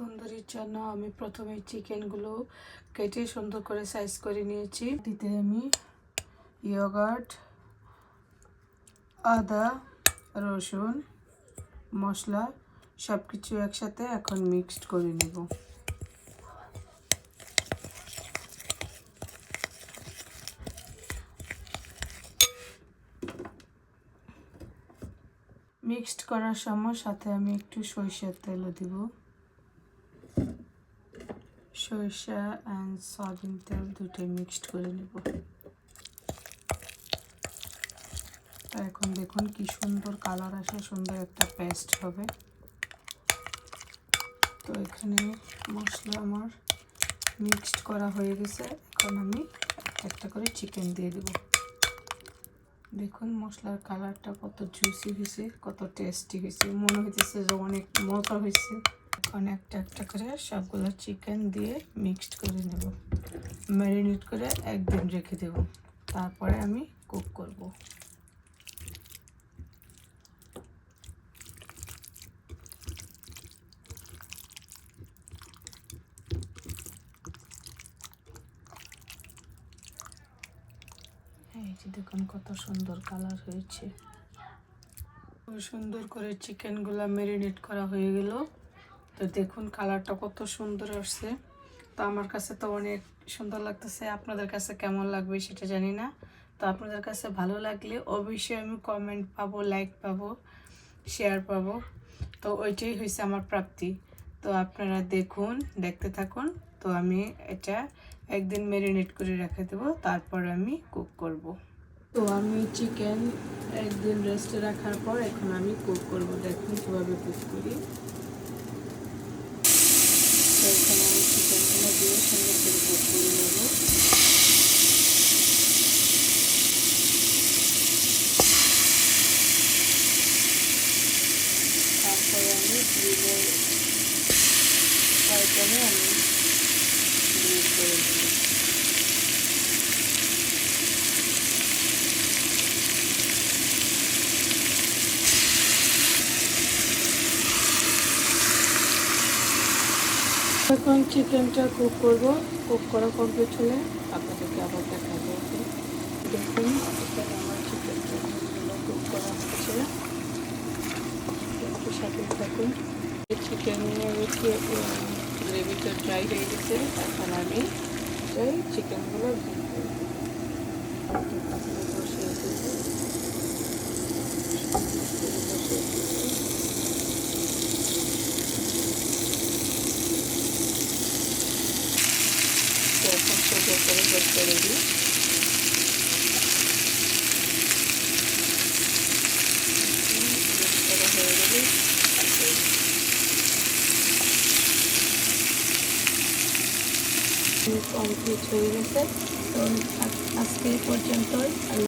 তন্দুরির জন্য আমি প্রথমে চিকেনগুলো কেটে সুন্দর করে সাইজ করে নিয়েছি। দিতে আমি ইয়োগার্ট, আদা, রসুন, মশলা সব কিছু একসাথে এখন মিক্সড করে নেব। মিক্সড করার সময় সাথে আমি একটু সরিষার তেলও দিব। সরিষা অ্যান্ড সয়াবিন তেল দুটোই মিক্সড করে নেব। এখন দেখুন কি সুন্দর কালার আসে, সুন্দর একটা পেস্ট হবে। তো এখানে মশলা আমার মিক্সড করা হয়ে গেছে। এখন আমি একটা করে চিকেন দিয়ে দেব। দেখুন মশলার কালারটা কত জুসি হয়েছে, কত টেস্টি হয়েছে, মনে হইতেছে যে অনেক মজা হয়েছে। এখন একটা করে সবগুলো চিকেন দিয়ে মিক্সড করে নেব, ম্যারিনেট করে একদিন রেখে দেব, তারপরে আমি কুক করব। এই যে দেখুন কত সুন্দর কালার হয়েছে। খুব সুন্দর করে চিকেনগুলো ম্যারিনেট করা হয়ে গেল। তো দেখুন কালারটা কত সুন্দর আসছে। তো আমার কাছে তো অনেক সুন্দর লাগতেছে, আপনাদের কাছে কেমন লাগবে সেটা জানি না। তো আপনাদের কাছে ভালো লাগলে অবশ্যই আমি কমেন্ট পাবো, লাইক পাবো, শেয়ার পাবো। তো ওইটাই হয়েছে আমার প্রাপ্তি। তো আপনারা দেখুন, দেখতে থাকুন। তো আমি এটা একদিন ম্যারিনেট করে রেখে দেবো, তারপর আমি কুক করব। তো আমি চিকেন একদিন রেস্টে রাখার পর এখন আমি কুক করব। দেখুন কীভাবে কুক করি। তো এখানে আমি চিকেনগুলো দিয়ে সুন্দর করে কুক করে নেব। তারপরে আমি গ্রিলের ফ্রাইপ্যানে আমি গ্রিল করে নেব। এখন চিকেনটা কুক করব। কুক করা কমপ্লিট হলে আপনাদেরকে আবার দেখাবো। দেখুন এখানে আমার চিকেনটা কুক করা হচ্ছে, একটু সাথে থাকুন। চিকেনের গ্রেভিটা ড্রাই হয়ে গেছে। এখন আমি এই চিকেনগুলো বসিয়ে দেবো। করে দিই। কমপ্লিট হয়ে গেছে। তো আজকে এই পর্যন্তই।